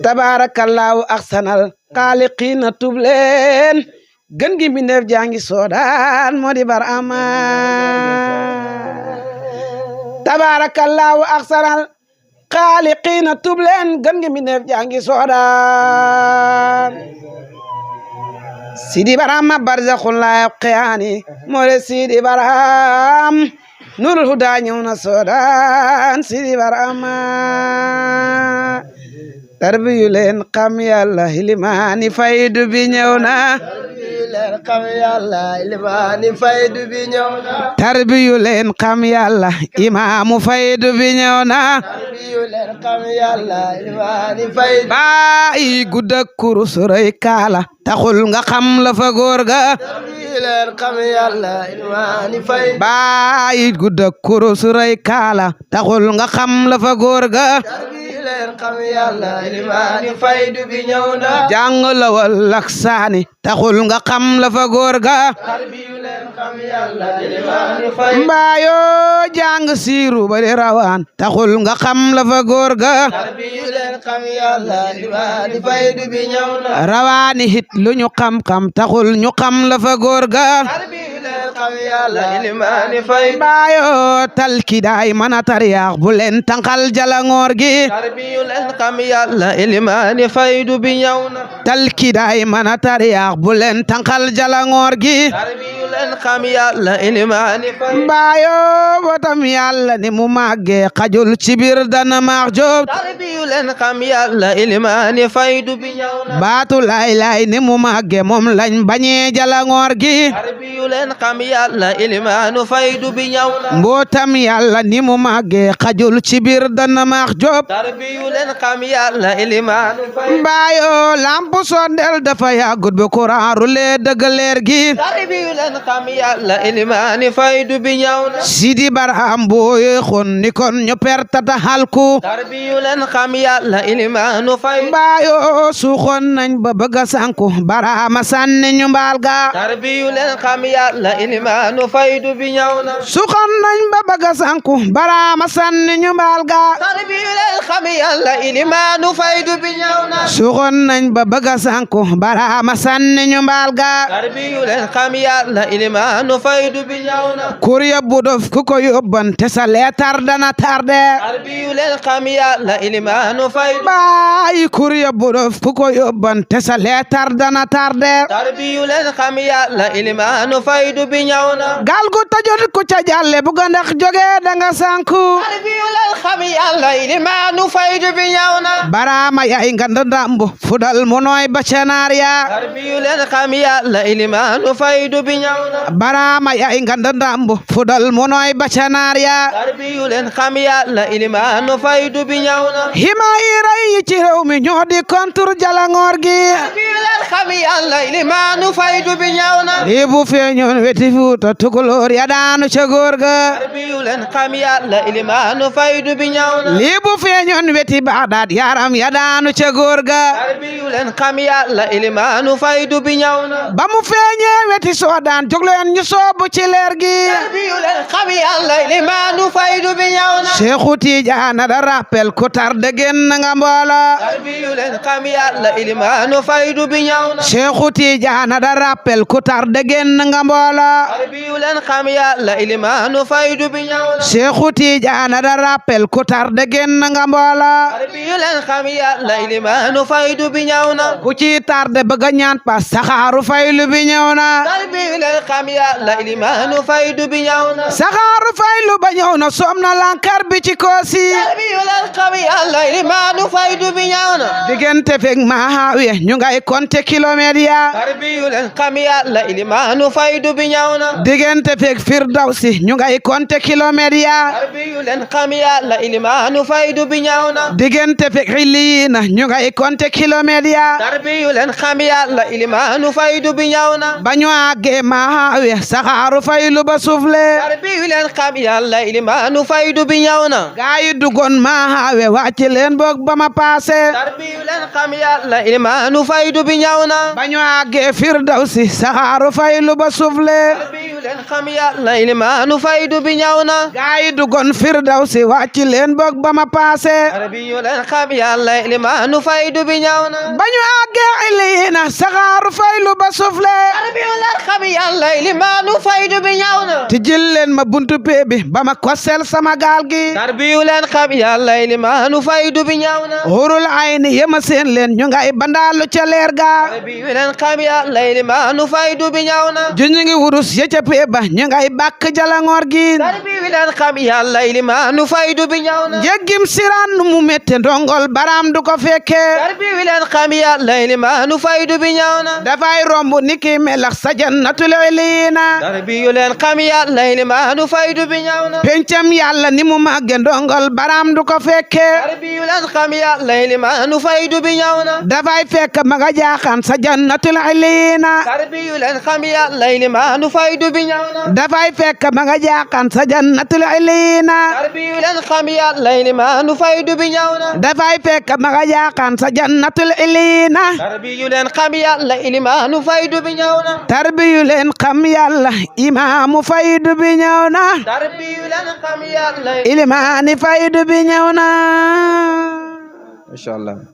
Speaker 1: tabarakallahu ahsanal xaaliqiina tub leen gën gi mbindeef jàngi soodaan moo di Barhama tabarakallahu aksaral xaaliqiina tub leen gën ngi mi neef jangi soodaan Sidi Barhama barzakhul la qiyaani more Sidi Barham nurul huda ñëw na soodaan Sidi Barhama tarbiyu leen xam yàlla ilimaani faydu bi ñëw na
Speaker 3: xam yàlla ilimaani faydu bi ñëw na
Speaker 1: tarbiyu leen xam yàlla imaamu faydu bi ñëw na
Speaker 3: tarbiyu leen xam yàlla ilimaani faydu
Speaker 1: baay gudda kurus rëy kaala taxul nga xam la fa góor ga
Speaker 3: tarbiyu leen xam yàlla ilimaani faydu
Speaker 1: baay gudda kurus rëy kaala taxul nga xam la fa góor ga
Speaker 3: tarbiyu leen xam yàlla ilimaani faydu bi ñëw na
Speaker 1: jàng la wal ak saani taxul nga xam la fa góor ga
Speaker 3: tarbiyu leen xam yàlla ilimaani faydu
Speaker 1: mbaayo jàng siiru bari rawaan taxul nga xam la fa góor ga
Speaker 3: tarbiyu leen xam yàlla ilimaani faydu bi ñëw na
Speaker 1: rawaani hit lu ñu xam-xam taxul ñu xam la fa góor ga
Speaker 3: tarbiyu leen xam yàlla ilimaani faydu
Speaker 1: mbaayo talkidaay mana tariyaax bu leen tànqal jalangoor gi
Speaker 2: tarbiyu leen xam yàlla ilimaani faydu bi ñëw na
Speaker 1: talkidaay mana tariyaax bu leen tànqal jalangoor gi
Speaker 2: tarbiyu leen xam yàlla ilimaani faydu
Speaker 1: mbaayo botam yàlla ni mu màggee xajul ci biir dana maax joob
Speaker 2: tarbiyu leen xam yàlla ilimaani faydu bi ñëw na
Speaker 1: baatu laay laay ni mu màggee moom lañ bañee jalangoor gi
Speaker 2: tarbiyu leen xam yàlla ilimaani faydu bi ñëw na
Speaker 1: mbootam yàlla ni mu màggee xajul ci biir dana maax joob
Speaker 2: tarbiyu leen xam yàlla ilimaani faydu
Speaker 1: mbaayo lamp sondel dafa yàggut bu courant rule dëgg leer gi
Speaker 2: tarbiyu leen xam yàlla ilimaani faydu bi ñëw na
Speaker 1: Sidi Barham booye xon ni kon ñu pertata halku
Speaker 2: tarbiyu leen xam yàlla ilimaani faydu
Speaker 1: mbaayo suuxoon nañ ba bëgga sanku Barhama sànni ñu mbaal ga
Speaker 2: tarbiyu leen xam yàlla ilimaani faydu bi ñëw na
Speaker 1: suuxoon nañ ba bëgga sanku Barhama sànni ñu mbaal ga
Speaker 2: tarbiyu leen xam yàlla ilimaani faydu bi ñëw na
Speaker 1: suuxoon nañ ba bëgga sanku Barhama sànni ñu mbaal ga
Speaker 2: tarbiyu leen xam yàlla ilimaani faydu bi ñëw na
Speaker 1: kur yóbbu dof ku ko yóbbante sa leetar dana tarde
Speaker 2: tarbiyu leen xam yàlla ilimaani faydu
Speaker 1: baay kur yóbbu dof ku ko yóbbante sa leetar dana tarde
Speaker 2: tarbiyu leen xam yàlla ilimaani faydu bi ñëw na
Speaker 1: gaal gu tajot ku ca jàlle bu ga ndax jóge danga sanku
Speaker 2: tarbiyu leen xam yàlla ilimaani faydu bi ñëw na
Speaker 1: Barhama yaay nganda ndambu fudal mu nooy ba cenaar ya
Speaker 2: tarbiyu leen xam yàlla ilimaani faydu bi ñëw na
Speaker 1: Barhama yaay nganda ndambu fudal mu nooy ba cenaar ya
Speaker 2: tarbiyu leen xam yàlla ilimaani faydu bi ñëw na
Speaker 1: hima yi rey yi ci réew mi ñoo di kontur jalangoor gi
Speaker 2: tarbiyu leen xam yàlla ilimaani faydu bi ñëw na
Speaker 1: lii bu feeñoon weti Fuuta tukulóor ya daanu ca góor ga
Speaker 2: tarbiyu leen xam yàlla ilimaani faydu bi ñëw na
Speaker 1: lii bu feeñoon weti Bagdaad yaram ya daanu ca góor ga
Speaker 2: tarbiyu leen xam yàlla ilimaani faydu bi ñëw na
Speaker 1: ba mu feeñee weti Soodaan jóg leen ñu soobu ci leer gi
Speaker 2: tarbiyu leen xam yàlla ilimaani faydu bi ñëw na
Speaker 1: Seexu Tijaana da rappel ku tarde génn nga mboolo
Speaker 2: tarbiyu leen xam yàlla ilimaani faydu bi ñëw na
Speaker 1: Seexu Tijaana da rappel ku tarde génn nga mboolo
Speaker 2: tarbiyu leen xam yàlla ilimaani faydu bi ñëw na
Speaker 1: Seexu Tijaana da rappel ku tarde génn nga mboolo
Speaker 2: tarbiyu leen xam yàlla ilimaani faydu bi ñëw na
Speaker 1: ku ci tarde bëgg a ñaan pas saxaaru faylu bi ñëw na
Speaker 2: tarbiyu leen xam yàlla ilimaani faydu bi ñëw na
Speaker 1: saxaaru faylu ba ñëw na soom na lankar bi ci koosi
Speaker 2: tarbiyu leen xam yàlla ilimaani faydu bi ñëw na
Speaker 1: diggante fek Maawiya ñu ngay compter kilomètres ya
Speaker 2: tarbiyu leen xam yàlla ilimaani faydu bi ñëw na
Speaker 1: diggante fek Firdawsi ñu ngay compter kilomètres ya
Speaker 2: tarbiyu leen xam yàlla ilimaani faydu bi ñëw na
Speaker 1: diggante fek Xilliina ñu ngay compter kilomètres ya
Speaker 2: tarbiyu leen xam yàlla ilimaani faydu bi ñëw na
Speaker 1: ba ñu àggee Maawiya saxaaru faylu ba sufle
Speaker 2: tarbiyu leen xam yàlla ilimaani faydu bi ñëw na
Speaker 1: gaayi dugoon Maawiya wàcc leen boog ba ma paase
Speaker 2: tarbiyu leen xam yàlla ilimaani faydu bi ñëw na
Speaker 1: ba ñu àggee Firdawsi saxaaru faylu ba sufle
Speaker 2: tarbiyu leen xam yàlla ilimaanu faydu bi ñëw na
Speaker 1: gaay yi dugoon firdawsi wàcc leen bok ba ma paase
Speaker 2: tarbiyu leen xam yàlla ilimaanu faydu bi ñëw na
Speaker 1: bañu àggee iliina saxaaru faylu ba sufle
Speaker 2: tarbiyu leen xam yàlla ilimaanu faydu bi ñëw na
Speaker 1: tijjil leen ma buntu pee bi ba ma kosel sama gaal gi
Speaker 2: tarbiyu leen xam yàlla ilimaanu faydu bi ñëw na
Speaker 1: hurul ayni yema seen leen ñu ngay bandaalu ca leer ga
Speaker 2: tarbiyu leen xam yàlla ilimaanu faydu bi ñëw na
Speaker 1: juñu ngi wurus ya ca pee ba ñu ngay bàkk jalangoor gi
Speaker 2: tarbiyu leen xam yàlla ilimaanu faydu bi ñëw na
Speaker 1: jéggim siraan mu mette ndongol baram du ko fekke
Speaker 2: tarbiyu leen xam yàlla ilimaanu faydu bi ñëw na
Speaker 1: dafay romb niki melax sa jannatul iliina
Speaker 2: tarbiyu leen xam yàlla ilimaanu faydu bi ñëw na
Speaker 1: pencam yàlla ni mu màgge ndongol baram du ko fekke
Speaker 2: tarbiyu leen xam yàlla ilimaanu faydu bi ñëw na
Speaker 1: dafay fekk ma nga jaaxaan sa jannatul iliina
Speaker 2: tarbiyu leen xam yàlla ilimaanu faydu bi ñëw na
Speaker 1: dafay fekk ma nga jaaxaan sa jannatul iliina
Speaker 2: tarbiyu leen xam yàlla ilimaanu faydu bi ñëw na
Speaker 1: dafay fekk ma nga jaaxaan sa jannatul iliina
Speaker 2: tarbiyu leen xam yàlla ilimaanu faydu bi ñëw na
Speaker 1: tarbiyu leen xam yàlla imaamu faydu bi ñëw na
Speaker 2: tarbiyu leen xam yàlla
Speaker 1: ilimaani faydu bi ñëw na
Speaker 2: inshallah